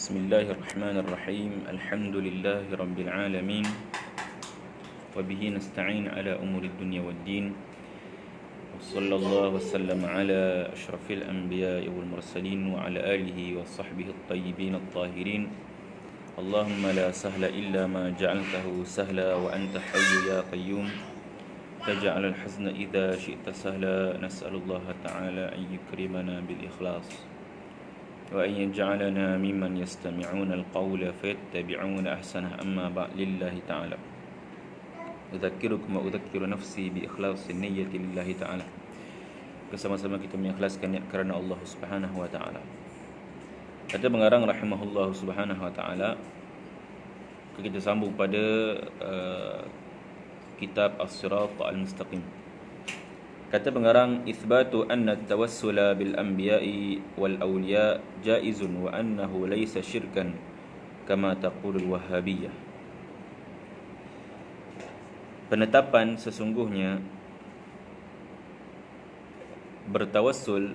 بسم الله الرحمن الرحيم الحمد لله رب العالمين وبه نستعين على أمور الدنيا والدين وصلى الله وسلم على أشرف الأنبياء والمرسلين وعلى آله وصحبه الطيبين الطاهرين اللهم لا سهل إلا ما جعلته سهلا وأنت حي يا قيوم تجعل الحزن إذا شئت سهلا نسأل الله تعالى أن يكرمنا بالإخلاص وأن يجعلنا ممن يستمعون القول فيتبعون أحسنه أما بعد لله تعالى أذكركم وأذكر نفسي بإخلاص النية لله تعالى. Bersama-sama kita mengikhlaskan niat kerana Allah Subhanahu wa taala. Kata pengarang rahimahullah Subhanahu wa taala, kita sambung pada kitab As-Sirat Al-Mustaqim. Kata pengarang, itsbatu anna at-tawassula bil anbiya'i wal awliya jaizun wa annahu laysa syirkan kama taqulu al-wahhabiyah. Penetapan sesungguhnya bertawassul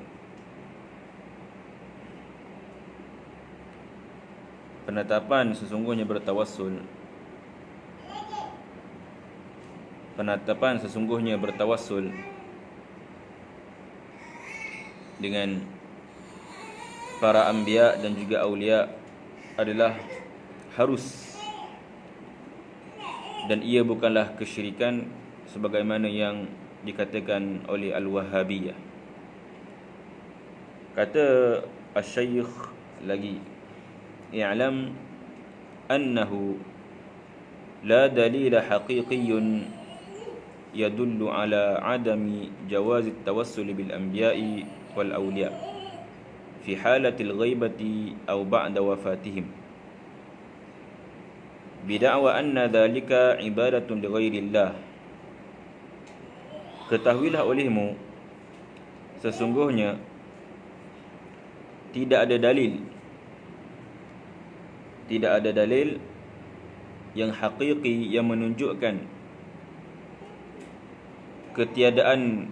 penetapan sesungguhnya bertawassul dengan para anbiya dan juga aulia adalah harus, dan ia bukanlah kesyirikan sebagaimana yang dikatakan oleh Al-Wahhabiyah. Kata Asy-Syaikh lagi, i'lam annahu la dalila haqiqiyyun yadullu ala adami jawazi at-tawassul bil anbiya'i wal awliya fi halatil ghaibati aw ba'da wafatihim bida'wa anna dhalika ibadatun li ghairillah. Ketahuilah olehmu, sesungguhnya tidak ada dalil yang hakiki yang menunjukkan ketiadaan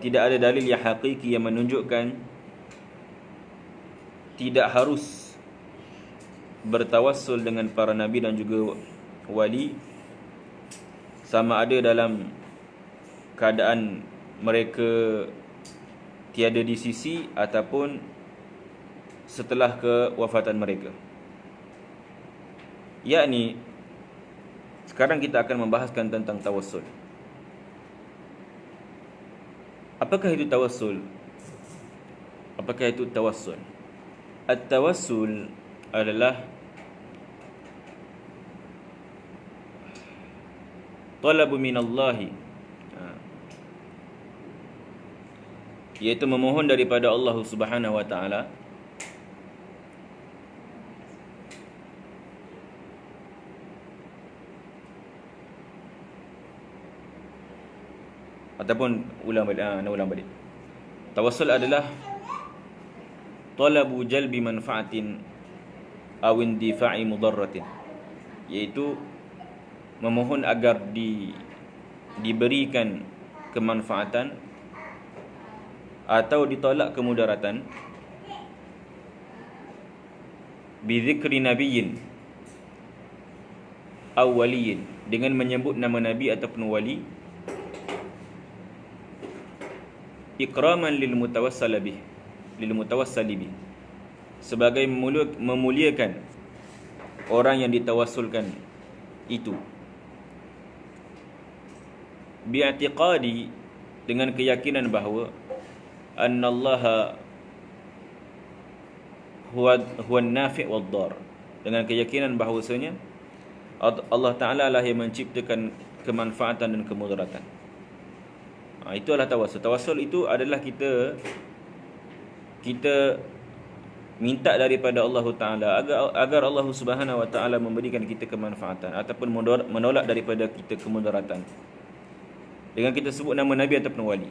tidak ada dalil yang hakiki yang menunjukkan tidak harus bertawassul dengan para nabi dan juga wali, sama ada dalam keadaan mereka tiada di sisi ataupun setelah kewafatan mereka. Yakni sekarang kita akan membahaskan tentang tawassul. Apakah itu tawassul? At-tawassul adalah talabu minallahi, iaitu memohon daripada Allah Subhanahu wa taala ataupun ulang balik. Tawassul adalah talabu jalbi manfaatin aw indifa'i mudarratin, iaitu memohon agar diberikan kemanfaatan atau ditolak kemudaratan bi dzikri nabiyyin aw waliyin, dengan menyebut nama nabi ataupun wali, ikraman lil mutawassali bih, sebagai memuliakan orang yang ditawassulkan itu, bi'tiqadi, dengan keyakinan bahawa annallaha huwa an-nafi' wad-dar, dengan keyakinan bahawasanya Allah Ta'ala lah yang menciptakan kemanfaatan dan kemudaratan. Itu adalah tawassul. Tawassul itu adalah kita minta daripada Allah Ta'ala agar Allah Subhanahu wa Ta'ala memberikan kita kemanfaatan ataupun menolak daripada kita kemudaratan, dengan kita sebut nama nabi ataupun wali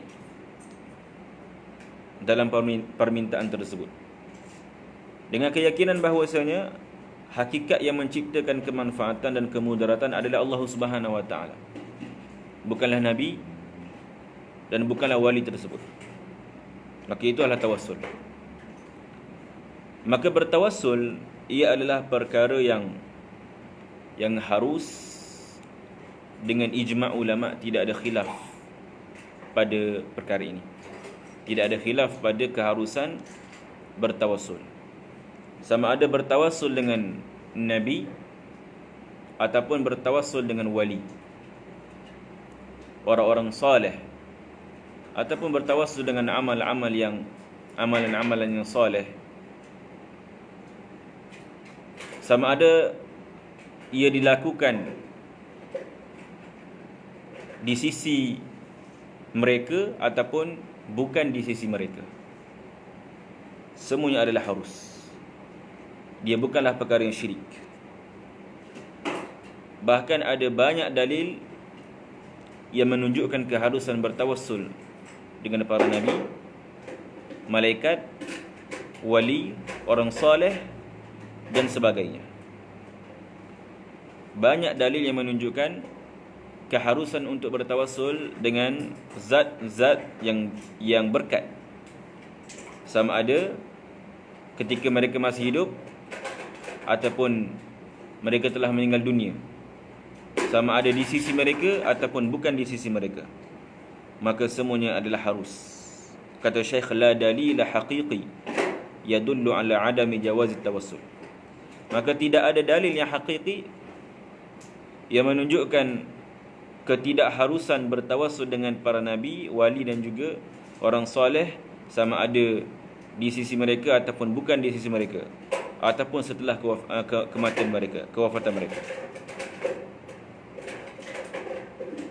dalam permintaan tersebut, dengan keyakinan bahawasanya hakikat yang menciptakan kemanfaatan dan kemudaratan adalah Allah Subhanahu wa Ta'ala, bukanlah nabi dan bukanlah wali tersebut. Maka itu adalah tawassul. Maka bertawassul ia adalah perkara yang harus dengan ijma' ulama', tidak ada khilaf pada perkara ini. Tidak ada khilaf pada keharusan bertawassul. Sama ada bertawassul dengan Nabi ataupun bertawassul dengan wali, orang-orang saleh, ataupun bertawassul dengan amalan-amalan yang saleh. Sama ada ia dilakukan di sisi mereka ataupun bukan di sisi mereka, semuanya adalah harus. Dia bukanlah perkara yang syirik. Bahkan ada banyak dalil yang menunjukkan keharusan bertawassul dengan para nabi, malaikat, wali, orang saleh dan sebagainya. Banyak dalil yang menunjukkan keharusan untuk bertawassul dengan zat-zat yang berkat, sama ada ketika mereka masih hidup ataupun mereka telah meninggal dunia, sama ada di sisi mereka ataupun bukan di sisi mereka, maka semuanya adalah harus. Kata Syekh, la dalil haqiqi yadullu ala adami jawaz tawassul. Maka tidak ada dalil yang hakiki yang menunjukkan ketidakharusan bertawassul dengan para nabi, wali dan juga orang soleh, sama ada di sisi mereka ataupun bukan di sisi mereka, ataupun setelah kematian mereka, kewafatan mereka.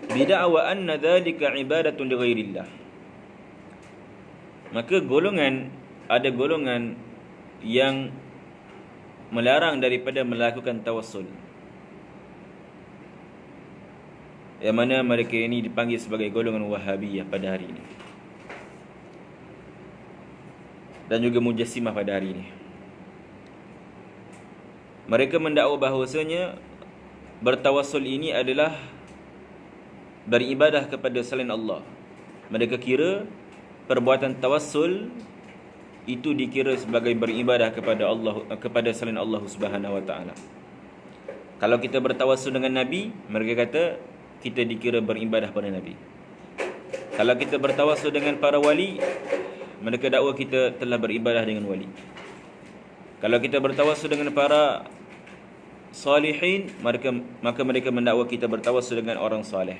Bida'wa anna dhalika ibadatun li ghairillah. Maka ada golongan yang melarang daripada melakukan tawassul, yang mana mereka ini dipanggil sebagai golongan Wahabiyah pada hari ini, dan juga Mujassimah pada hari ini. Mereka mendakwa bahawasanya bertawassul ini adalah beribadah kepada selain Allah. Mereka kira perbuatan tawassul itu dikira sebagai beribadah kepada Allah, kepada selain Allah Subhanahu wa taala. Kalau kita bertawassul dengan nabi, mereka kata kita dikira beribadah pada nabi. Kalau kita bertawassul dengan para wali, mereka dakwa kita telah beribadah dengan wali. Kalau kita bertawassul dengan para salihin, maka mereka mendakwa kita bertawassul dengan orang saleh.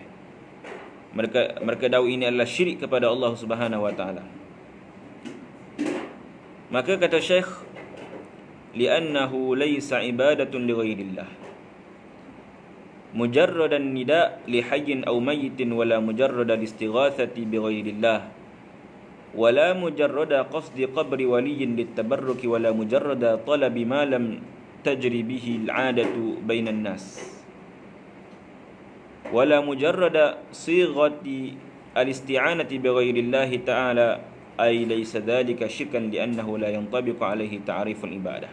Mereka dakwa ini adalah syirik kepada Allah Subhanahu wa taala. Maka kata Syekh, li'annahu laysa ibadatun li ghairillah mujarradan nida' li hayyin aw mayyitin, wala mujarrada istighatsati bi ghairillah, wala mujarrada qasdi qabri waliyyin litabarruki, wala mujarrada talabi ma lam tajri bihi al'adatu bainan nas, wala mujarrada sighati al-isti'anati bi ghairillah ta'ala, ay laysa dhalika syirkan li'annahu la yantabiqu alaihi ta'riful ibadah.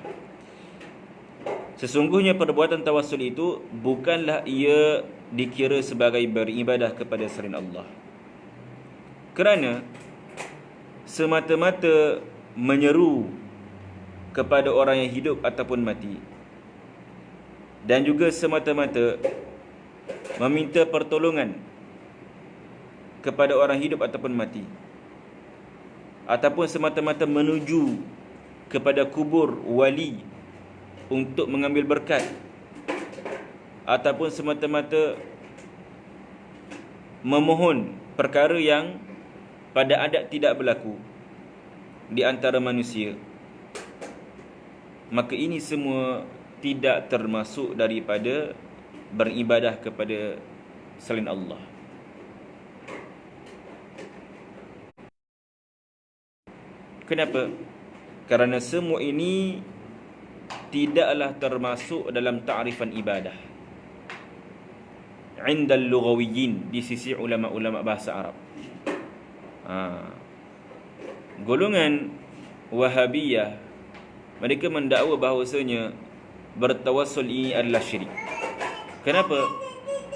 Sesungguhnya perbuatan tawassul itu bukanlah ia dikira sebagai beribadah kepada selain Allah, kerana semata-mata menyeru kepada orang yang hidup ataupun mati, dan juga semata-mata meminta pertolongan kepada orang hidup ataupun mati, ataupun semata-mata menuju kepada kubur wali untuk mengambil berkat, ataupun semata-mata memohon perkara yang pada adat tidak berlaku di antara manusia, maka ini semua tidak termasuk daripada beribadah kepada selain Allah. Kenapa? Kerana semua ini tidaklah termasuk dalam ta'rifan ibadah indal lughawiyyin, di sisi ulama-ulama bahasa Arab. Golongan Wahabiyah, mereka mendakwa bahawasanya bertawassul ini adalah syirik. Kenapa?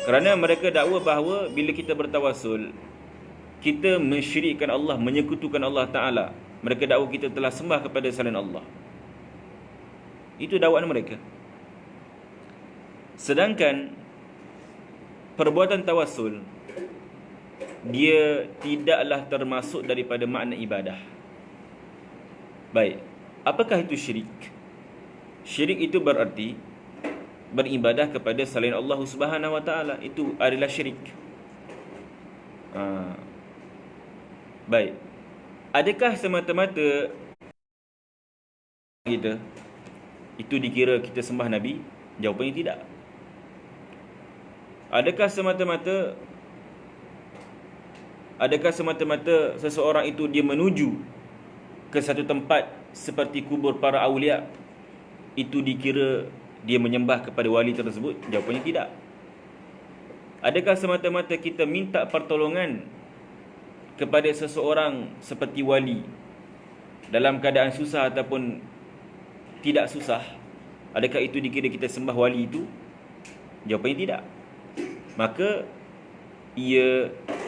Kerana mereka dakwa bahawa bila kita bertawassul, kita mensyirikkan Allah, menyekutukan Allah Ta'ala. Mereka dakwa kita telah sembah kepada selain Allah. Itu dakwaan mereka. Sedangkan perbuatan tawassul, dia tidaklah termasuk daripada makna ibadah. Baik, apakah itu syirik? Syirik itu berarti beribadah kepada selain Allah Subhanahu wa taala. Itu adalah syirik. Baik. Adakah semata-mata kita itu dikira kita sembah Nabi? Jawapannya tidak. Adakah semata-mata seseorang itu dia menuju ke satu tempat seperti kubur para awliya, itu dikira dia menyembah kepada wali tersebut? Jawapannya tidak. Adakah semata-mata kita minta pertolongan kepada seseorang seperti wali dalam keadaan susah ataupun tidak susah, adakah itu dikira kita sembah wali itu? Jawapannya tidak. Maka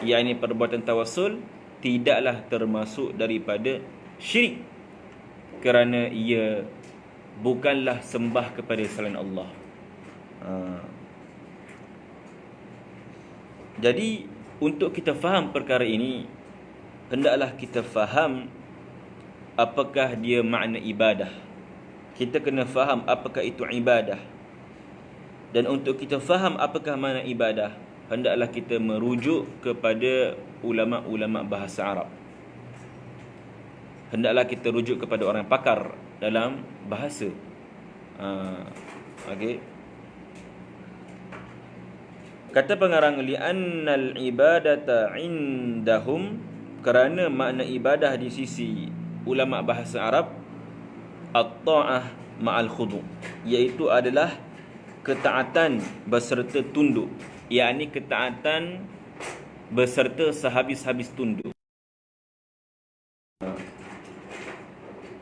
yakni perbuatan tawassul tidaklah termasuk daripada syirik, kerana ia bukanlah sembah kepada selain Allah. Jadi untuk kita faham perkara ini, hendaklah kita faham apakah dia makna ibadah. Kita kena faham apakah itu ibadah. Dan untuk kita faham apakah makna ibadah, hendaklah kita merujuk kepada ulama-ulama bahasa Arab. Hendaklah kita rujuk kepada orang pakar dalam bahasa. Okey. Kata pengarang, li'annal ibadata indahum, kerana makna ibadah di sisi ulama bahasa Arab, at-ta'ah ma'al khudu', iaitu adalah ketaatan beserta tunduk, yakni ketaatan beserta sehabis-habis tunduk.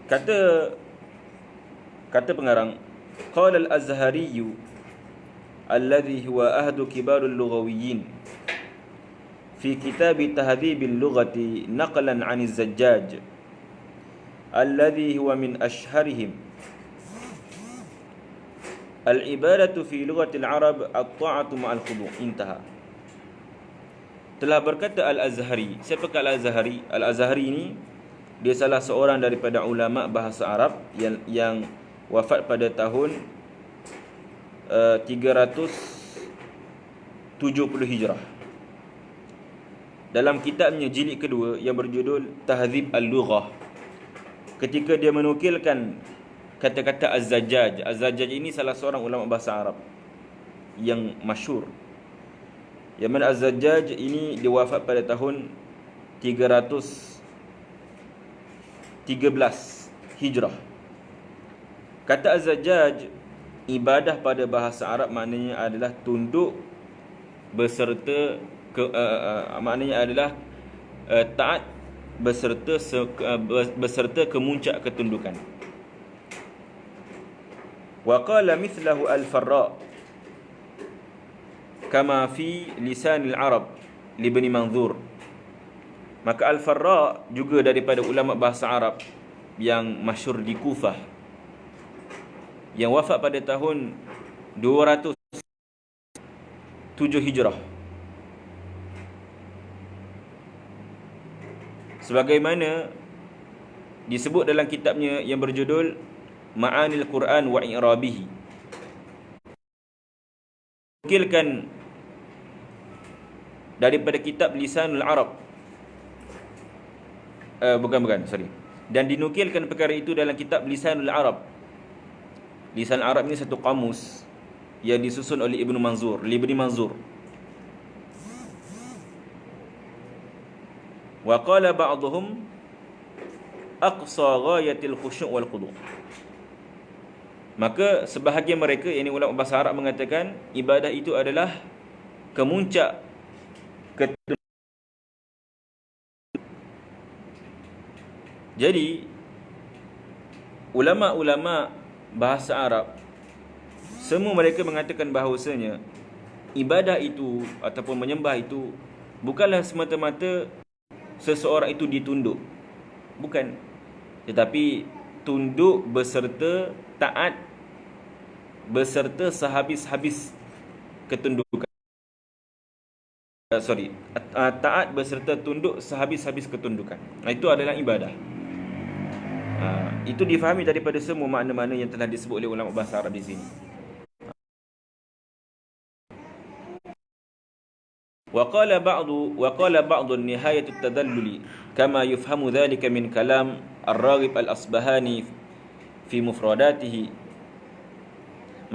Kata pengarang, qala al-Azhari alladhi huwa ahdu kibarul lughawiyyin fi kitab tahdhib al-lughati naqlan 'an az-Zajjaj alladhi huwa min ashharihim, al-ibadatu fi lughati al-Arab at-ta'atu ma'al khudu'. Intaha. Telah berkata Al-Azhari. Siapakah Al-Azhari? Al-Azhari ini dia salah seorang daripada ulama bahasa Arab yang wafat pada tahun 370 Hijrah. Dalam kitabnya jilid kedua yang berjudul Tahdhib al-Lughah, ketika dia menukilkan kata-kata Az-Zajjaj. Az-Zajjaj ini salah seorang ulama bahasa Arab yang masyhur. Yang mana Az-Zajjaj ini dia wafat pada tahun 313 Hijrah. Kata Az-Zajjaj, ibadah pada bahasa Arab maknanya adalah tunduk beserta maknanya adalah taat beserta kemuncak ketundukan. Wa qala mithlahu al-Farra kama fi lisan al-Arab li Ibn Manzur. Maka al-Farra juga daripada ulama bahasa Arab yang masyhur di Kufah, yang wafat pada tahun 207 Hijrah. Sebagaimana disebut dalam kitabnya yang berjudul Ma'anil Quran wa I'rabihi, nukilkan daripada kitab Lisanul Arab, dan dinukilkan perkara itu dalam kitab Lisanul Arab. Lisan Arab ini satu kamus yang disusun oleh Ibn Manzur. Wa qala ba'dhum aqsa ghayatil khusyu' wal khudu'. Maka sebahagian mereka, yakni ulama bahasa Arab, mengatakan ibadah itu adalah kemuncak ketundukan. Jadi ulama-ulama bahasa Arab semua mereka mengatakan bahawasanya ibadah itu ataupun menyembah itu bukanlah semata-mata seseorang itu ditunduk, bukan, tetapi tunduk beserta taat beserta sehabis-habis ketundukan. Taat beserta tunduk sehabis-habis ketundukan. Itu adalah ibadah. Itu difahami daripada semua makna-makna yang telah disebut oleh ulama bahasa Arab di sini. وقال بعض النهاية التدلل كما يفهم ذلك من كلام الراغب الأصبهاني في مفرداته.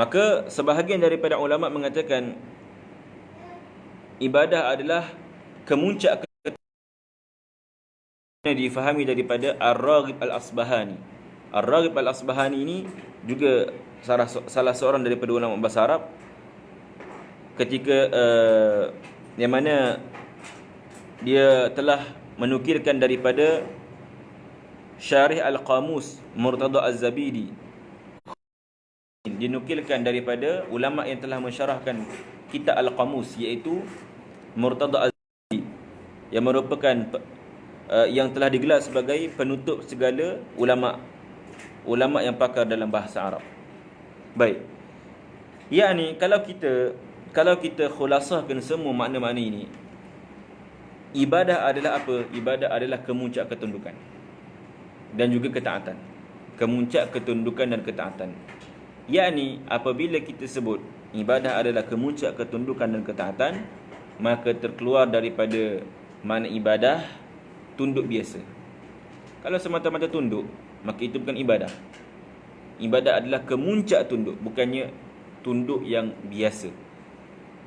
Maka sebahagian daripada ulama mengatakan ibadah adalah kemuncak yang difahami daripada Ar-Raghib Al-Asbahani. Ar-Raghib Al-Asbahani ini juga salah seorang daripada ulama bahasa Arab ketika yang mana dia telah menukilkan daripada Syarih Al-Qamus Murtada Az-Zabidi. Dinukilkan daripada ulama yang telah mensyarahkan kitab Al-Qamus, iaitu Murtada Az-Zabidi, yang merupakan yang telah digelar sebagai penutup segala ulama yang pakar dalam bahasa Arab. Baik. Yakni kalau kita khulasahkan semua makna-makna ini, ibadah adalah apa? Ibadah adalah kemuncak ketundukan dan juga ketaatan. Kemuncak ketundukan dan ketaatan. Yakni apabila kita sebut ibadah adalah kemuncak ketundukan dan ketaatan, maka terkeluar daripada makna ibadah tunduk biasa. Kalau semata-mata tunduk, maka itu bukan ibadah. Ibadah adalah kemuncak tunduk, bukannya tunduk yang biasa.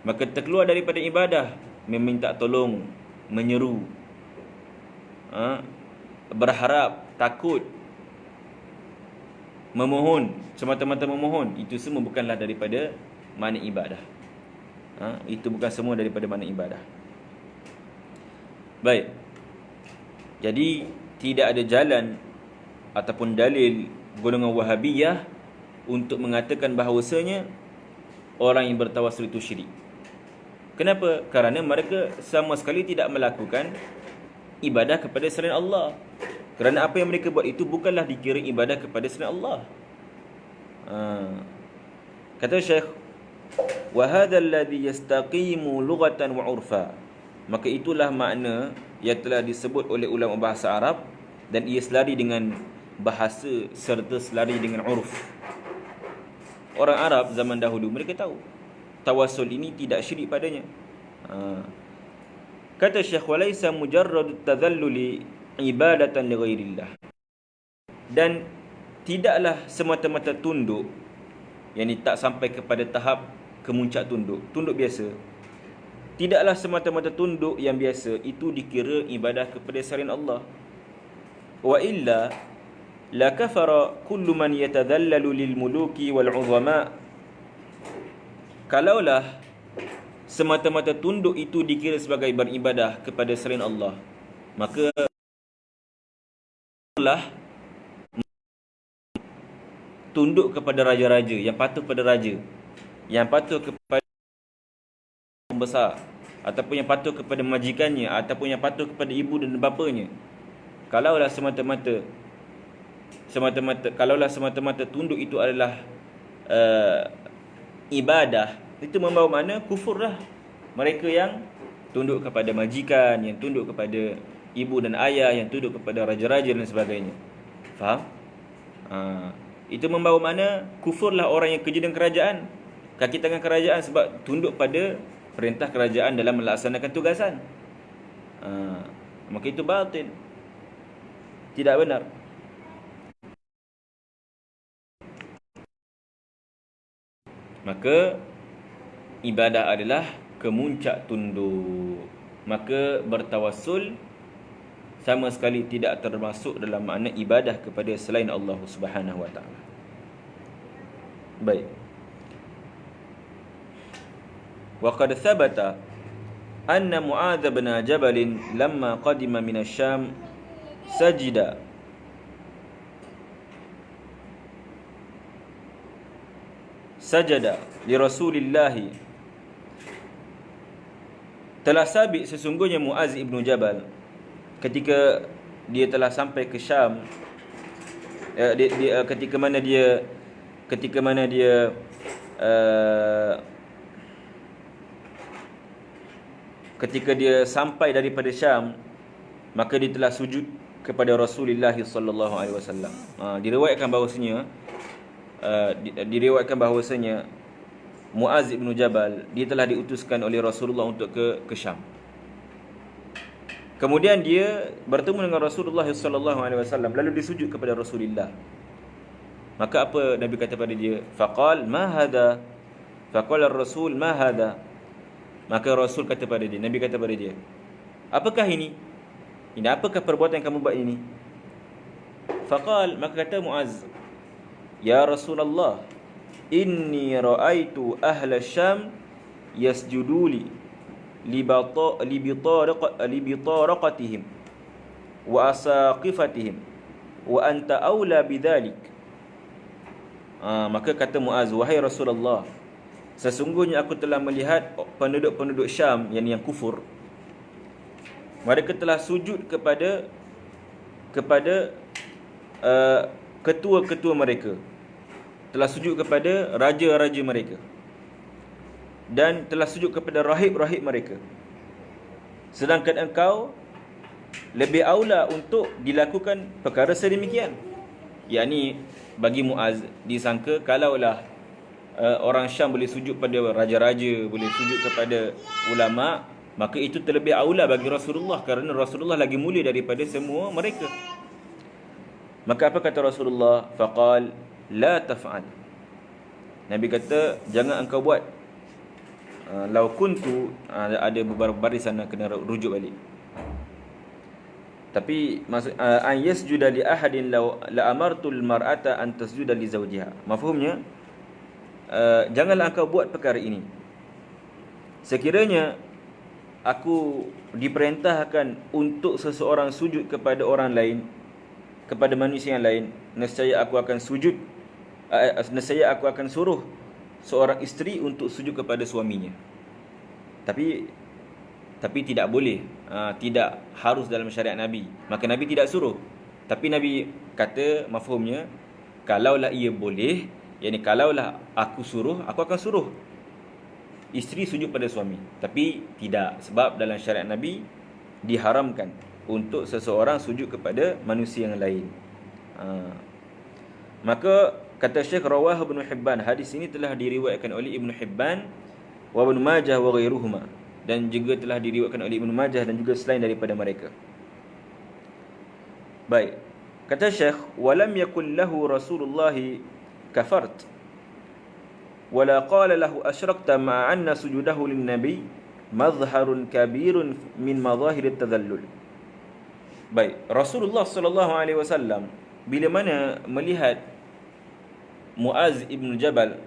Maka terkeluar daripada ibadah meminta tolong, menyeru, berharap, takut, memohon, semata-mata memohon. Itu semua bukanlah daripada makna ibadah. Itu bukan semua daripada makna ibadah. Baik. Jadi tidak ada jalan ataupun dalil golongan Wahabiyah untuk mengatakan bahawasanya orang yang bertawassul itu syirik. Kenapa? Kerana mereka sama sekali tidak melakukan ibadah kepada selain Allah. Kerana apa yang mereka buat itu bukanlah dikira ibadah kepada selain Allah. Kata Syekh, wa hadzal ladzi yastaqimu lughatan wa 'urfa. Maka itulah makna yang telah disebut oleh ulama bahasa Arab, dan ia selari dengan bahasa serta selari dengan uruf. Orang Arab zaman dahulu mereka tahu tawassul ini tidak syirik padanya. Kata Syekh, walaysa mujarrad tadhalluli ibadatan li ghairillah. Dan tidaklah semata-mata tunduk, yakni tak sampai kepada tahap kemuncak tunduk biasa. Tidaklah semata-mata tunduk yang biasa itu dikira ibadah kepada selain Allah. Wa illa la kafara kullu man yatadhallalu lil muluki wal 'uzama. Kalaulah semata-mata tunduk itu dikira sebagai beribadah kepada selain Allah, maka tunduk kepada raja-raja, yang patuh pada raja, yang patuh kepada pembesar, ataupun yang patuh kepada majikannya, ataupun yang patuh kepada ibu dan bapanya. Kalaulah semata-mata tunduk itu adalah ibadah, itu membawa makna kufurlah. Mereka yang tunduk kepada majikan, yang tunduk kepada ibu dan ayah, yang tunduk kepada raja-raja dan sebagainya. Faham? Itu membawa makna kufurlah orang yang kerja dengan kerajaan, kaki tangan kerajaan, sebab tunduk pada perintah kerajaan dalam melaksanakan tugasan. Maka itu batil, tidak benar. Maka ibadah adalah kemuncak tunduk. Maka bertawassul sama sekali tidak termasuk dalam makna ibadah kepada selain Allah Subhanahu wa taala. Baik. Wa qad thabata anna Mu'adz bin Jabal lamma qadima min asy-Syam sajada li Rasulillah. Telah sabit sesungguhnya Mu'adz ibn Jabal ketika dia telah sampai ke Syam, ketika mana dia ketika dia sampai daripada Syam, maka dia telah sujud kepada Rasulullah sallallahu alaihi wasallam. Diriwayatkan bahawasanya Muaz bin Jabal dia telah diutuskan oleh Rasulullah untuk ke Syam. Kemudian dia bertemu dengan Rasulullah sallallahu alaihi wasallam, lalu dia sujud kepada Rasulullah. Maka apa Nabi kata pada dia? Faqal ma hadha? Faqala ar-rasul ma hadha? Maka Rasul kata pada dia, Nabi kata pada dia, apakah ini? Ini apakah perbuatan yang kamu buat ini? Faqal, maka kata Muaz, ya Rasulullah, inni ra'aitu ahla Syam yasjuduli libitaraqatihim wa asaqifatihim wa anta aula bidzalik. Maka kata Muaz, wahai Rasulullah, sesungguhnya aku telah melihat penduduk-penduduk Syam yang kufur, mereka telah sujud kepada ketua-ketua mereka, telah sujud kepada raja-raja mereka, dan telah sujud kepada rahib-rahib mereka. Sedangkan engkau lebih aula untuk dilakukan perkara sedemikian. Yakni bagi Muaz disangka kalaulah orang Syam boleh sujud pada raja-raja, boleh sujud kepada ulama, maka itu terlebih aula bagi Rasulullah, kerana Rasulullah lagi mulia daripada semua mereka. Maka apa kata Rasulullah? Faqal la taf'al. Nabi kata, jangan engkau buat. Lau kuntu, ada beberapa baris sana kena rujuk balik. Tapi maksud an yasjuda li ahadin la amartul mar'ata an tasjuda li zawjiha. Mafhumnya, janganlah engkau buat perkara ini. Sekiranya aku diperintahkan untuk seseorang sujud kepada orang lain, kepada manusia yang lain, nescaya aku akan suruh seorang isteri untuk sujud kepada suaminya. Tapi tidak boleh, tidak harus dalam syariat Nabi. Maka Nabi tidak suruh. Tapi Nabi kata mafhumnya, kalaulah ia boleh, yakni kalaulah aku suruh, aku akan suruh isteri sujud pada suami. Tapi tidak, sebab dalam syariat Nabi diharamkan untuk seseorang sujud kepada manusia yang lain. Maka kata Syekh, rawah Ibn Hibban, hadis ini telah diriwayatkan oleh Ibn Hibban wa Ibn Majah wa ghairuhuma, dan juga telah diriwayatkan oleh Ibn Majah dan juga selain daripada mereka. Baik, kata Syekh, walam yakul lahu Rasulullah kafart wala qala lahu asyrakta ma'a anna sujudahu lin nabi mazharun kabirun min mazahir at-tadhallul. Baik, Rasulullah sallallahu alaihi wasallam bila mana melihat Muaz ibn Jabal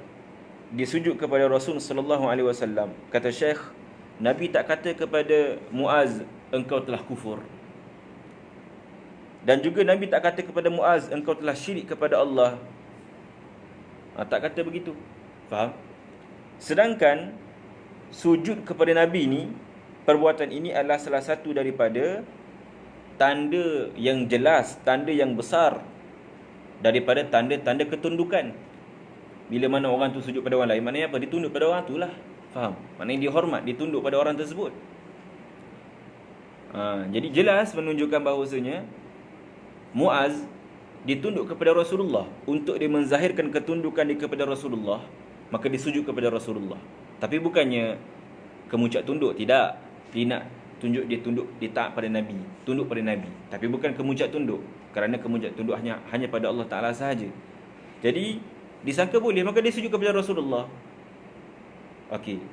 disujud kepada Rasul sallallahu alaihi wasallam, kata Syekh, Nabi tak kata kepada Muaz, engkau telah kufur. Dan juga Nabi tak kata kepada Muaz, engkau telah syirik kepada Allah. Tak kata begitu. Faham? Sedangkan sujud kepada Nabi ni, perbuatan ini adalah salah satu daripada tanda yang jelas, tanda yang besar daripada tanda-tanda ketundukan. Bila mana orang tu sujud pada orang lain, maknanya apa? Dia tunduk pada orang tu lah. Faham? Maknanya dia hormat, dia tunduk pada orang tersebut. Jadi jelas menunjukkan bahawasanya Muaz ditunduk kepada Rasulullah. Untuk dia menzahirkan ketundukan dia kepada Rasulullah, maka dia sujud kepada Rasulullah. Tapi bukannya kemuncak tunduk, tidak. Dia nak tunjuk dia tunduk, dia taat pada Nabi, tunduk pada Nabi. Tapi bukan kemuncak tunduk, kerana kemuncak tunduk hanya pada Allah Ta'ala sahaja. Jadi disangka boleh, maka dia sujud kepada Rasulullah. Okey,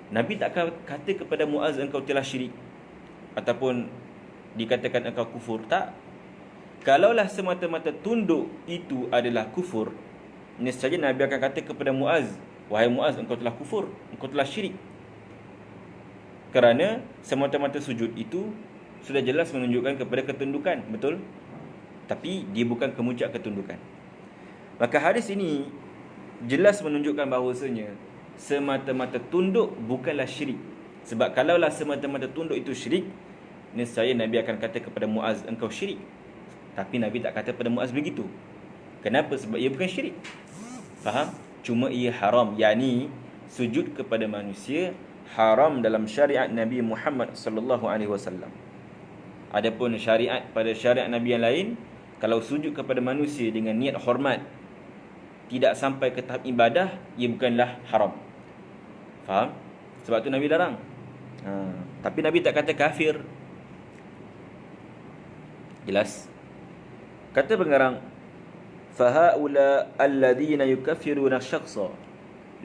Nabi tak kata kepada Muaz, engkau telah syirik, ataupun dikatakan engkau kufur. Tak. Kalaulah semata-mata tunduk itu adalah kufur, nescaya Nabi akan kata kepada Muaz, wahai Muaz, engkau telah kufur, engkau telah syirik. Kerana semata-mata sujud itu sudah jelas menunjukkan kepada ketundukan, betul? Tapi dia bukan kemuncak ketundukan. Maka hadis ini jelas menunjukkan bahawasanya semata-mata tunduk bukanlah syirik. Sebab kalaulah semata-mata tunduk itu syirik, nescaya Nabi akan kata kepada Muaz, engkau syirik. Tapi Nabi tak kata pada Muaz begitu. Kenapa? Sebab ia bukan syirik. Faham? cuma ia haram, yakni sujud kepada manusia haram dalam syariat Nabi Muhammad sallallahu alaihi wasallam. Adapun pada syariat Nabi yang lain, kalau sujud kepada manusia dengan niat hormat, tidak sampai ke tahap ibadah, ia bukanlah haram. Faham? Sebab tu Nabi larang. Tapi Nabi tak kata kafir. Jelas? Kata pengarang, fahaula alladhina yukaffiruna syakhsa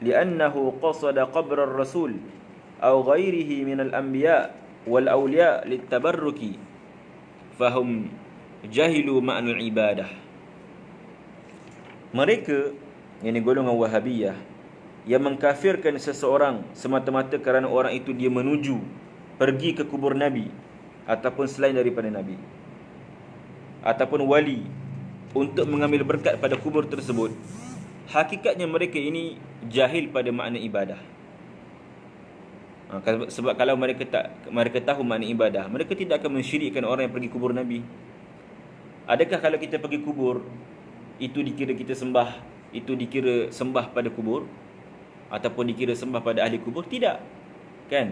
li'annahu qasada qabra ar-rasul aw ghairihi min al-anbiya wal awliya litabarruki fahum jahilu ma'nal ibadah. Mereka, yakni golongan Wahabiyah, yang mengkafirkan seseorang semata-mata kerana orang itu dia pergi ke kubur Nabi ataupun selain daripada Nabi ataupun wali untuk mengambil berkat pada kubur tersebut, hakikatnya mereka ini jahil pada makna ibadah. Sebab kalau mereka tahu makna ibadah, mereka tidak akan mensyirikkan orang yang pergi kubur Nabi. Adakah kalau kita pergi kubur, itu dikira kita sembah, itu dikira sembah pada kubur ataupun dikira sembah pada ahli kubur? Tidak, kan?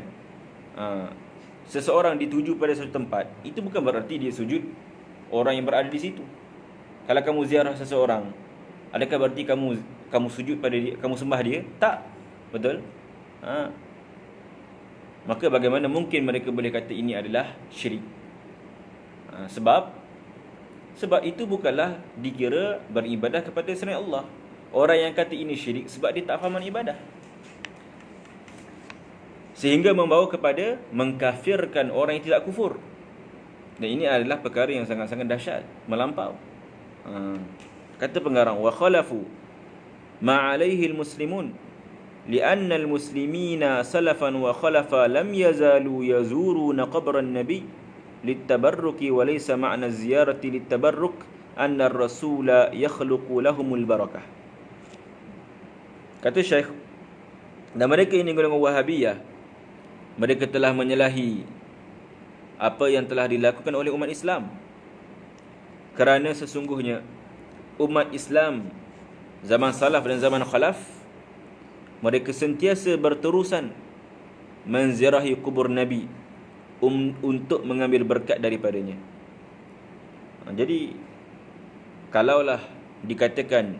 Seseorang dituju pada satu tempat, itu bukan berarti dia sujud orang yang berada di situ. Kalau kamu ziarah seseorang, adakah berarti kamu sujud pada dia, kamu sembah dia? Tak. Betul? Maka bagaimana mungkin mereka boleh kata ini adalah syirik? Sebab itu bukanlah dikira beribadah kepada selain Allah. Orang yang kata ini syirik sebab dia tak faham ibadah, sehingga membawa kepada mengkafirkan orang yang tidak kufur. Dan ini adalah perkara yang sangat-sangat dahsyat, melampau. Kata pengarang, wa khalafu ma alaihi almuslimun lianna almuslimina salafan wa khalafa lam yazalu yazuruna qabran nabi litabarruki wa laysa ma'na ziyarati litabarruk anna ar-rasula yakhluqu lahumul barakah. Kata Syekh, dan mereka ini golongan Wahabiyah, mereka telah menyalahi apa yang telah dilakukan oleh umat Islam, kerana sesungguhnya umat Islam zaman salaf dan zaman khalaf, mereka sentiasa berterusan menziarahi kubur Nabi untuk mengambil berkat daripadanya. Jadi kalaulah dikatakan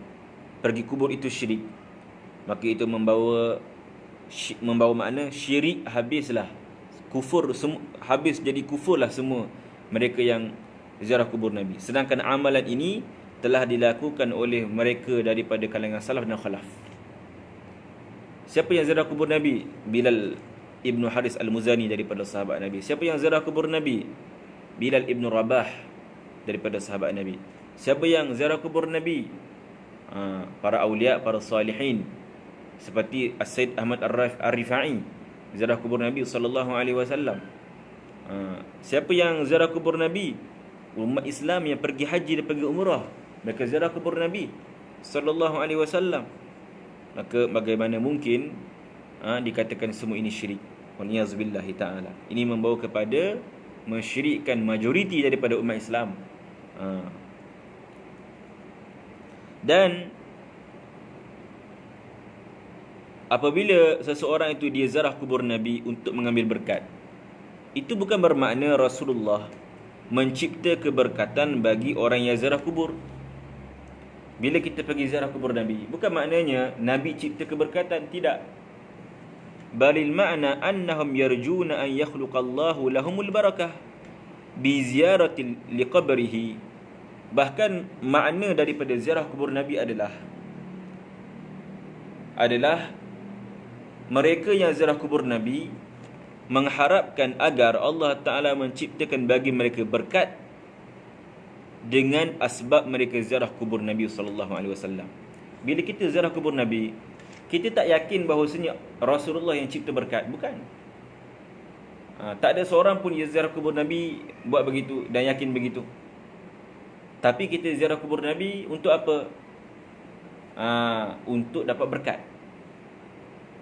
pergi kubur itu syirik, maka itu membawa makna syirik habislah, kufur habis, jadi kufurlah semua mereka yang ziarah kubur Nabi. Sedangkan amalan ini telah dilakukan oleh mereka daripada kalangan salaf dan khalaf. Siapa yang ziarah kubur Nabi? Bilal Ibn Haris Al-Muzani daripada sahabat Nabi. Siapa yang ziarah kubur Nabi? Bilal Ibn Rabah daripada sahabat Nabi. Siapa yang ziarah kubur Nabi? Para awliya, para salihin, seperti As-Sayyid Ahmad Ar-Rifai, ziarah kubur Nabi sallallahu alaihi wasallam. Siapa yang ziarah kubur Nabi? Umat Islam yang pergi haji dan pergi umrah, mereka ziarah kubur Nabi sallallahu alaihi wasallam. Maka bagaimana mungkin dikatakan semua ini syirik? Waliyazubillahi ta'ala. Ini membawa kepada mensyirikkan majoriti daripada umat Islam. Dan apabila seseorang itu dia ziarah kubur Nabi untuk mengambil berkat, itu bukan bermakna Rasulullah mencipta keberkatan bagi orang yang ziarah kubur. Bila kita pergi ziarah kubur Nabi, bukan maknanya Nabi cipta keberkatan, tidak. Balil ma'na annahum yarjuna an yakhluqallahu lahumul barakah bi ziyarati liqabrihi. Bahkan makna daripada ziarah kubur Nabi adalah mereka yang ziarah kubur Nabi mengharapkan agar Allah Ta'ala menciptakan bagi mereka berkat dengan asbab mereka ziarah kubur Nabi SAW. Bila kita ziarah kubur Nabi, kita tak yakin bahawasanya Rasulullah yang cipta berkat. Bukan. Tak ada seorang pun yang ziarah kubur Nabi buat begitu dan yakin begitu. Tapi kita ziarah kubur Nabi untuk apa? Untuk dapat berkat.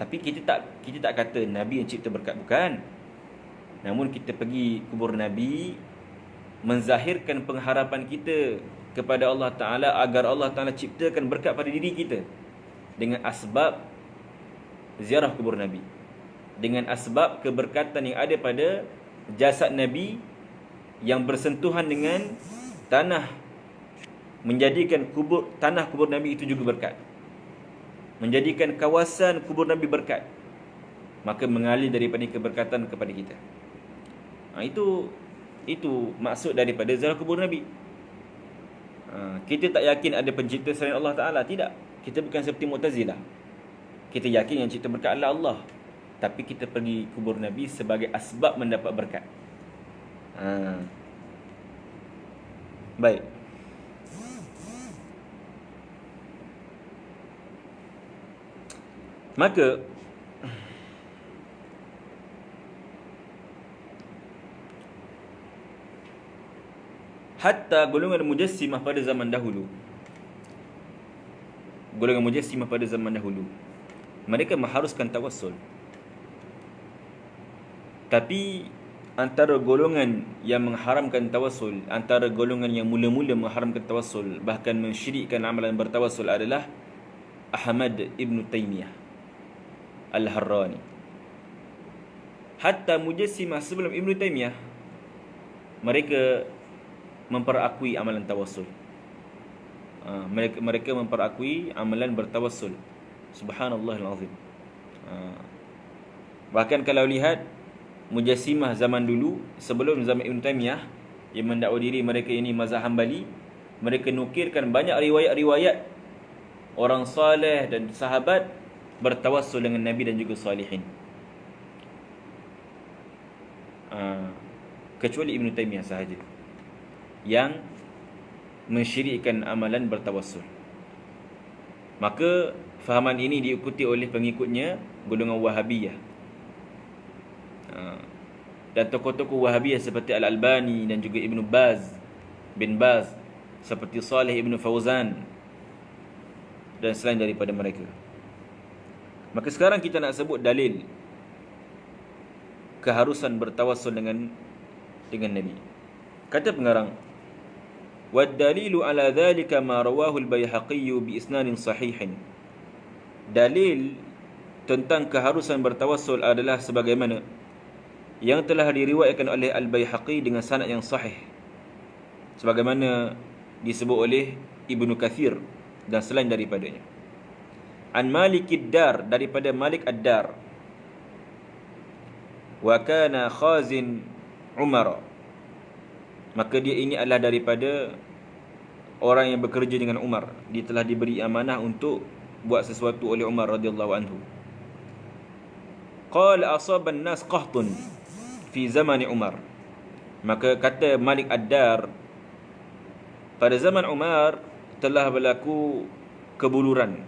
Tapi kita tak kata Nabi yang cipta berkat, bukan. Namun kita pergi kubur Nabi menzahirkan pengharapan kita kepada Allah Ta'ala agar Allah Ta'ala ciptakan berkat pada diri kita. dengan asbab ziarah kubur Nabi, dengan asbab keberkatan yang ada pada jasad Nabi yang bersentuhan dengan tanah, menjadikan tanah kubur Nabi itu juga berkat, menjadikan kawasan kubur Nabi berkat, maka mengalir daripada keberkatan kepada kita. Itu maksud daripada ziarah kubur Nabi. Kita tak yakin ada pencipta selain Allah Ta'ala. Tidak. Kita bukan seperti Mu'tazilah. Kita yakin yang cipta berkat adalah Allah, tapi kita pergi kubur Nabi sebagai asbab mendapat berkat. Baik. Maka hatta golongan Mujassimah pada zaman dahulu, mereka mengharuskan tawassul. Tapi antara golongan yang mengharamkan tawassul, antara golongan yang mula-mula mengharamkan tawassul, bahkan mensyirikkan amalan bertawassul adalah Ahmad Ibn Taymiyah Al-Harrani. Hatta Mujassimah sebelum Ibn Taymiyah, mereka memperakui amalan tawassul. Mereka memperakui amalan bertawassul. Subhanallahil azim. Bahkan kalau lihat Mujassimah zaman dulu, sebelum zaman Ibn Taymiyah, yang mendakwa diri mereka ini mazhab Hambali, mereka nukilkan banyak riwayat-riwayat orang saleh dan sahabat bertawassul dengan Nabi dan juga salihin. Kecuali Ibn Taymiyah sahaja yang mensyirikkan amalan bertawassul. Maka fahaman ini diikuti oleh pengikutnya golongan Wahabiyah. Dan tokoh-tokoh Wahabiyah seperti Al-Albani dan juga Ibn bin Baz, seperti Saleh Ibn Fauzan dan selain daripada mereka. Maka sekarang kita nak sebut dalil keharusan bertawassul dengan Nabi. Kata pengarang, وَالدَّلِيلُ عَلَى ذَلِكَ مَا رَوَاهُ الْبَيْهَقِيُّ بِإِسْنَادٍ صَحِيحٍ. Dalil tentang keharusan bertawassul adalah sebagaimana yang telah diriwayatkan oleh Al-Baihaqi dengan sanad yang sahih, sebagaimana disebut oleh Ibnu Kathir dan selain daripadanya. An Malik ad-Dar, daripada Malik ad-Dar, wa kana khazin Umar, maka dia ini adalah daripada orang yang bekerja dengan Umar. Dia telah diberi amanah untuk buat sesuatu oleh Umar radhiyallahu anhu. Qala asaban nas qahtun fi zaman Umar. Maka kata Malik ad-Dar, pada zaman Umar telah berlaku kebuluran.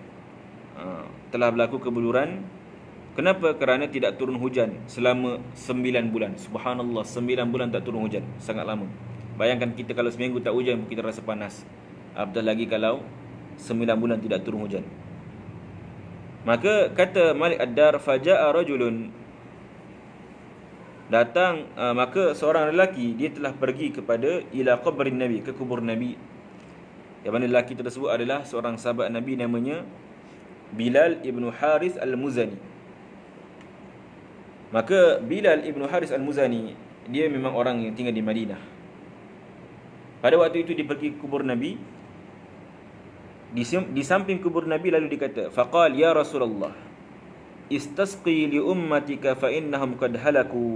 Kenapa? Kerana tidak turun hujan selama 9 bulan. Subhanallah, 9 bulan tak turun hujan. Sangat lama. Bayangkan kita kalau seminggu tak hujan, kita rasa panas. Apatah lagi kalau 9 bulan tidak turun hujan. Maka kata Malik ad-Dar, faja'a rajulun, datang maka seorang lelaki, dia telah pergi kepada ila qabrin Nabi, ke kubur Nabi. Yang mana lelaki tersebut adalah seorang sahabat Nabi, namanya Bilal ibn Haris al-Muzani. Maka Bilal ibn Haris al-Muzani, dia memang orang yang tinggal di Madinah. Pada waktu itu dia pergi ke kubur Nabi. Di samping kubur Nabi lalu dikata, faqal ya Rasulullah, istasqi li ummatika fa innahum qad halaku.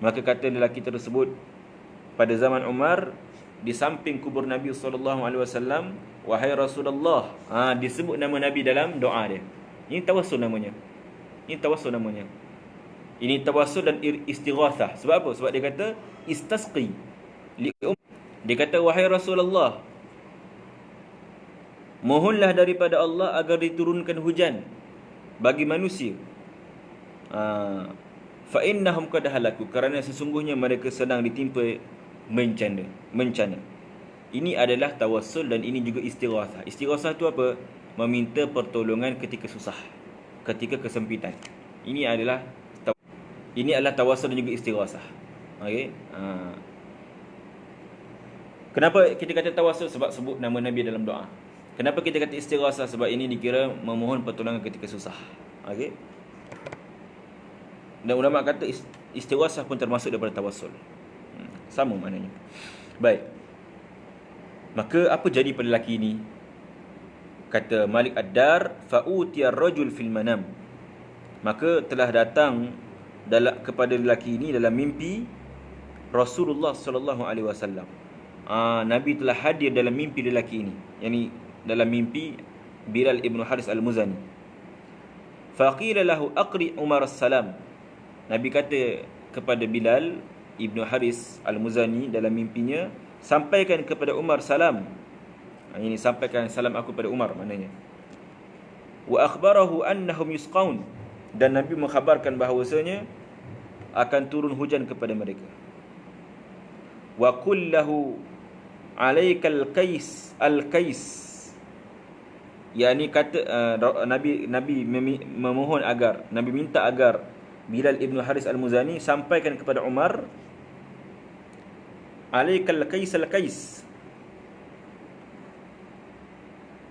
Maka kata lelaki tersebut pada zaman Umar, di samping kubur Nabi SAW, wahai Rasulullah, disebut nama Nabi dalam doa dia. Ini tawassul namanya. Ini tawassul dan istighathah. Sebab apa? Sebab dia kata istasqi li dia kata, wahai Rasulullah, mohonlah daripada Allah agar diturunkan hujan bagi manusia. Fa innahum qad halaku, kerana sesungguhnya mereka sedang ditimpa bencana. Ini adalah tawassul dan ini juga istighathah. Istighathah itu apa? Meminta pertolongan ketika susah, ketika kesempitan. Ini adalah tawassul dan juga istighathah. Okey. Kenapa kita kata tawassul? Sebab sebut nama Nabi dalam doa. Kenapa kita kata istighasah? Sebab ini dikira memohon pertolongan ketika susah. Okey. Dan ulama kata istighasah pun termasuk daripada tawassul. Sama maknanya. Baik. Maka apa jadi pada lelaki ini? Kata Malik Ad-Dar, fa'utiya ar-rajul fil manam. Maka telah datang kepada lelaki ini dalam mimpi Rasulullah sallallahu alaihi wasallam. Nabi telah hadir dalam mimpi lelaki ini, yakni dalam mimpi Bilal ibn Haris al-Muzani. Faqila lahu aqri Umar as-salam. Nabi kata kepada Bilal ibn Haris al-Muzani dalam mimpinya, sampaikan kepada Umar salam. Ini sampaikan salam aku pada Umar maknanya. Wa akhbarahu annahum yusqaun. Dan Nabi mengkhabarkan bahawasanya akan turun hujan kepada mereka. Wa qul lahu alaikal qais al-qais. Yani kata Nabi memohon agar, Nabi minta agar Bilal ibn Haris al-Muzani sampaikan kepada Umar, alaikal qais al-qais.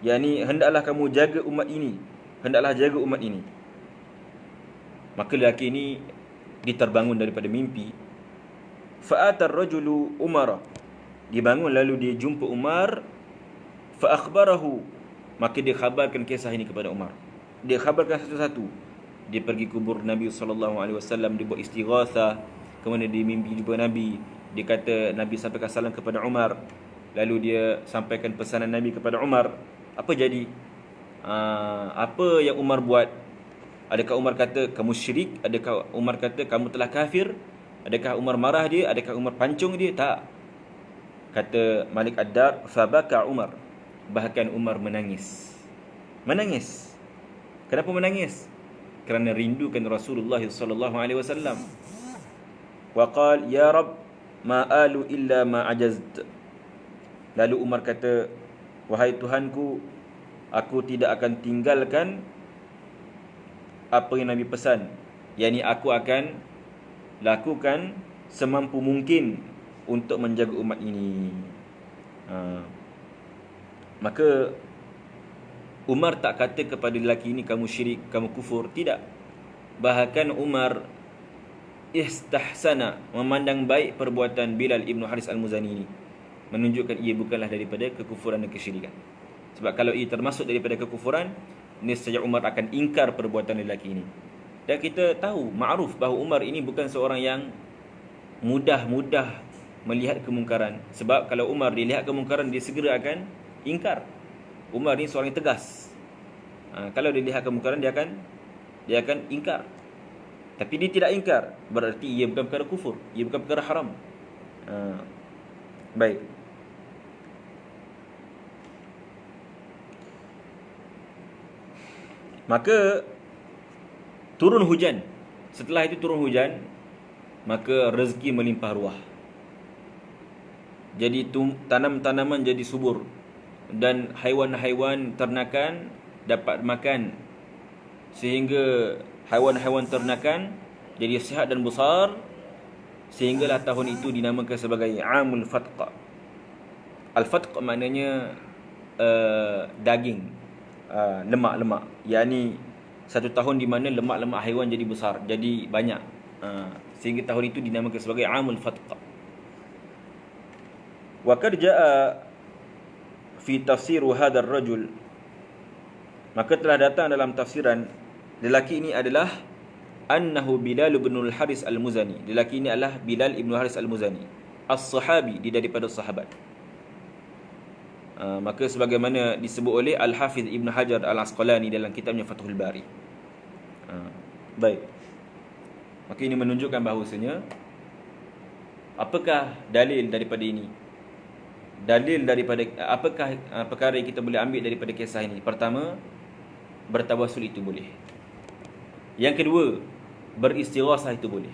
Yani hendaklah kamu jaga umat ini, hendaklah jaga umat ini. Maka lelaki ini diterbangun daripada mimpi. Fa'atar rajulu Umar. Dia bangun lalu dia jumpa Umar. Fa akhbarahu. Maka dia khabarkan kisah ini kepada Umar. Dia khabarkan satu-satu. Dia pergi kubur Nabi SAW, dia buat istighathah. Kemudian dia mimpi jumpa Nabi. Dia kata Nabi sampaikan salam kepada Umar. Lalu dia sampaikan pesanan Nabi kepada Umar. Apa jadi? Apa yang Umar buat? Adakah Umar kata kamu syirik? Adakah Umar kata kamu telah kafir? Adakah Umar marah dia? Adakah Umar pancung dia? Tak. Kata Malik Ad-Dar, fabaka Umar. Bahkan Umar menangis. Menangis. Kenapa menangis? Kerana rindukan Rasulullah sallallahu alaihi wasallam. Wa qala ya Rabb ma alu illa ma ajazt. Lalu Umar kata, wahai Tuhanku, aku tidak akan tinggalkan apa yang Nabi pesan. Yani aku akan lakukan semampu mungkin untuk menjaga umat ini. Maka Umar tak kata kepada lelaki ini kamu syirik, kamu kufur. Tidak. Bahkan Umar istahsana, memandang baik perbuatan Bilal ibn Haris al-Muzani ini, menunjukkan ia bukanlah daripada kekufuran dan kesyirikan. Sebab kalau ia termasuk daripada kekufuran, nescaya Umar akan ingkar perbuatan lelaki ini. Dan kita tahu, ma'ruf bahawa Umar ini bukan seorang yang mudah-mudah melihat kemungkaran. Sebab kalau Umar dilihat kemungkaran, dia segera akan ingkar. Umar ni seorang yang tegas. Kalau dia lihat kemungkaran, dia akan ingkar. Tapi dia tidak ingkar, berarti ia bukan perkara kufur, ia bukan perkara haram. Baik. Maka turun hujan. Setelah itu turun hujan, maka rezeki melimpah ruah. Jadi tanam-tanaman jadi subur, dan haiwan-haiwan ternakan dapat makan, sehingga haiwan-haiwan ternakan jadi sihat dan besar, sehinggalah tahun itu dinamakan sebagai Amul Fatq. Al-Fatq maknanya daging, lemak-lemak. Yani satu tahun di mana lemak-lemak haiwan jadi besar, jadi banyak, sehingga tahun itu dinamakan sebagai Amul Fatq. Wa qad jaa fi tafsir hadha ar-rajul. Maka telah datang dalam tafsiran lelaki ini adalah annahu Bilal bin al-Haris al-Muzani. Lelaki ini adalah Bilal ibn Haris al-Muzani, as-sahabi, dia daripada sahabat. Maka sebagaimana disebut oleh Al-Hafiz Ibn Hajar Al-Asqalani dalam kitabnya Fathul Bari. Baik. Maka ini menunjukkan bahawasanya, apakah dalil daripada ini? Dalil daripada apakah perkara yang kita boleh ambil daripada kisah ini? Pertama, bertawassul itu boleh. Yang kedua, beristighatsah itu boleh.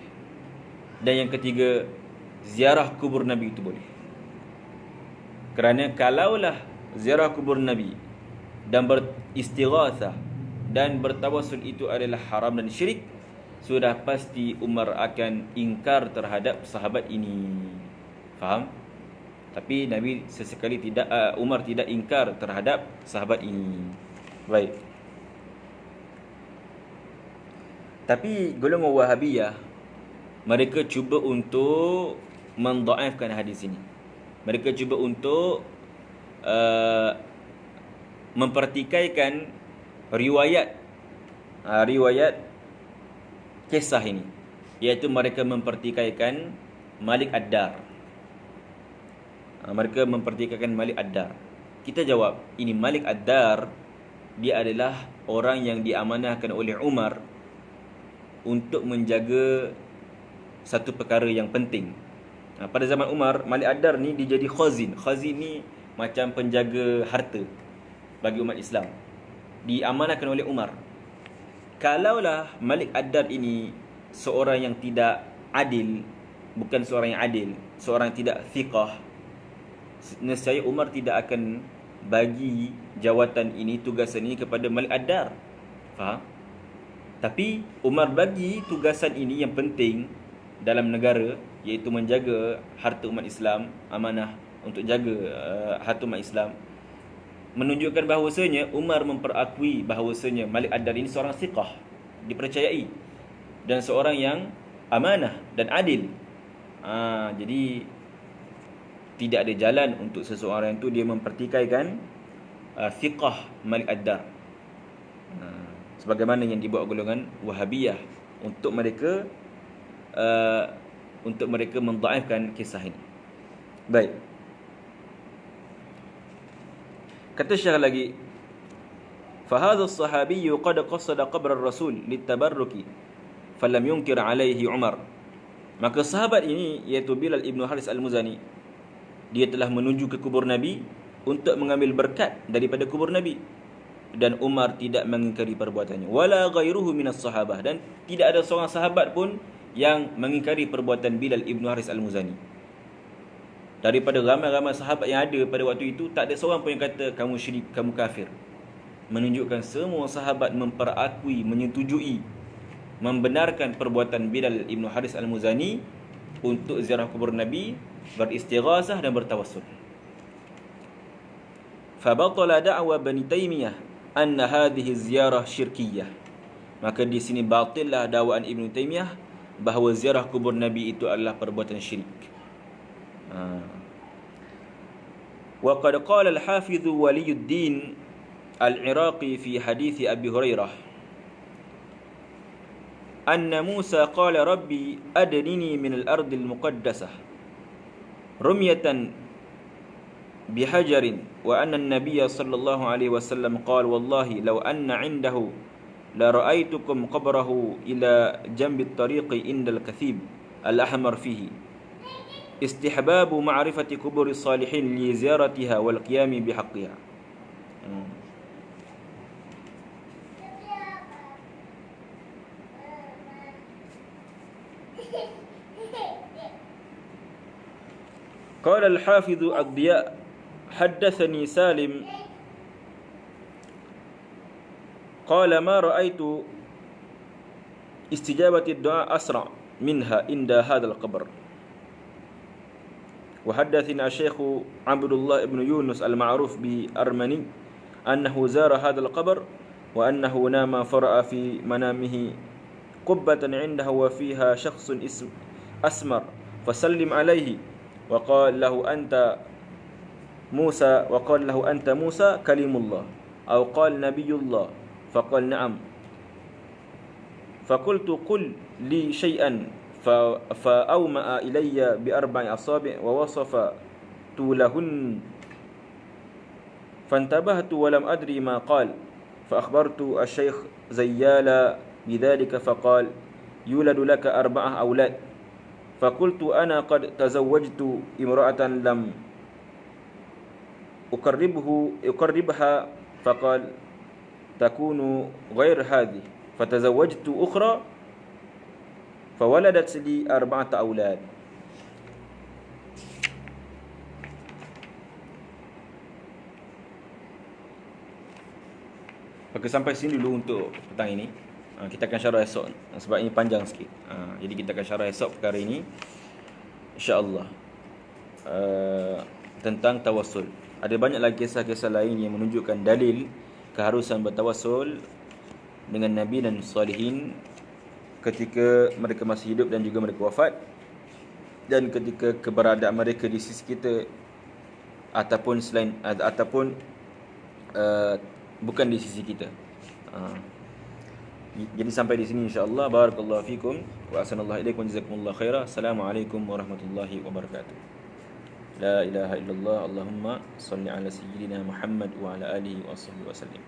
Dan yang ketiga, ziarah kubur Nabi itu boleh. Kerana kalaulah ziarah kubur Nabi dan beristighatsah dan bertawassul itu adalah haram dan syirik, sudah pasti Umar akan ingkar terhadap sahabat ini. Faham? Tapi Nabi sesekali tidak Umar tidak ingkar terhadap sahabat ini. Baik. Tapi golongan Wahabiyah, mereka cuba untuk mendhaifkan hadis ini. Mereka cuba untuk mempertikaikan riwayat kisah ini, iaitu mereka mempertikaikan Malik Ad-Dar. Mereka mempertikaikan Malik Ad-Dar. Kita jawab, ini Malik Ad-Dar, dia adalah orang yang diamanahkan oleh Umar untuk menjaga satu perkara yang penting. Pada zaman Umar, Malik Ad-Dar ni dia jadi khazin. Khazin ni macam penjaga harta bagi umat Islam. Diamanahkan oleh Umar. Kalaulah Malik Ad-Dar ini seorang yang tidak adil, bukan seorang yang adil, seorang yang tidak thiqah, nescaya Umar tidak akan bagi jawatan ini, tugasan ini kepada Malik Ad-Dar. Faham? Tapi Umar bagi tugasan ini yang penting dalam negara, iaitu menjaga harta umat Islam, amanah untuk jaga harta umat Islam, menunjukkan bahawasanya Umar memperakui bahawasanya Malik Ad-Dar ini seorang thiqah, dipercayai, dan seorang yang amanah dan adil. Jadi tidak ada jalan untuk seseorang itu dia mempertikaikan thiqah Malik Ad-Dar, sebagaimana yang dibuat golongan Wahabiyah untuk mereka mendhaifkan kisah ini. Baik. Kata Syekh lagi, فَهَذَا الصَّحَابِيُّ قَدْ قَصَدَ قَبْرَ الرَّسُولِ لِلتَّبَرُّكِ فَلَمْ يُنْكِرْ عَلَيْهِ عُمَرْ. Maka sahabat ini, iaitu Bilal ibn Haris al-Muzani, dia telah menuju ke kubur Nabi untuk mengambil berkat daripada kubur Nabi, dan Umar tidak mengingkari perbuatannya. Wala ghairuhu minas sahabah, dan tidak ada seorang sahabat pun yang mengingkari perbuatan Bilal ibn Haris al-Muzani. Daripada ramai-ramai sahabat yang ada pada waktu itu, tak ada seorang pun yang kata kamu syirik, kamu kafir. Menunjukkan semua sahabat memperakui, menyetujui, membenarkan perbuatan Bilal ibn Haris al-Muzani untuk ziarah kubur Nabi, beristighasah dan bertawassul. Fabatala da'wa Bani Taymiyah anna hadhihi ziyarah syirkiyah. Maka di sini batillah dakwaan Ibn Taymiyah bahawa ziarah kubur Nabi itu adalah perbuatan syirik. Wa qad qala al-Hafiz Waliyuddin al-Iraqi fi hadith Abi Hurairah anna Musa qala rabbi adnini min al-ardi al-muqaddasah rumyatan bihajarin, wa anna an-nabiy sallallahu alaihi wasallam qala wallahi law anna 'indahu la ra'aytukum qabrahu ila janbi at-tariqi inda al-kathib al-ahmar fihi istihbabu ma'rifati kuburi salihin li ziyaratiha wal qiyami bihaqqiha. Qala al-Hafiz ad-Diya haddathani Salim qala ma ra'aytu istijabati ad-du'a asra minha inda hadha al-qabr. وحدثنا الشيخ عبد الله بن يونس المعروف بأرمني أنه زار هذا القبر وأنه نام فرأى في منامه قبة عنده وفيها شخص أسمر فسلم عليه وقال له أنت موسى كلم الله أو قال نبي الله فقال نعم فقلت قل لي شيئا فأومأ إلي بأربع أصابع ووصف طولهن فانتبهت ولم أدري ما قال فأخبرت الشيخ زيال بذلك فقال يولد لك 4 أولاد فقلت أنا قد تزوجت امرأة لم أقربها فقال تكون غير هذه فتزوجت أخرى فولدت لي 4 أولاد. Maka sampai sini dulu untuk petang ini. Kita akan syarah esok sebab ini panjang sikit. Jadi kita akan syarah esok perkara ini, insya-Allah. tentang tawassul. Ada banyak lagi kisah-kisah lain yang menunjukkan dalil keharusan bertawassul dengan Nabi dan Salihin ketika mereka masih hidup dan juga mereka wafat, dan ketika keberadaan mereka di sisi kita ataupun bukan di sisi kita. Jadi sampai di sini insya-Allah. Barakallahu fikum wa ahsanallahu ilaikum wa jazakumullahu khairan. Assalamualaikum warahmatullahi wabarakatuh. La ilaha illallah. Allahumma salli ala sayyidina Muhammad wa ala alihi wa sahbihi wasallim.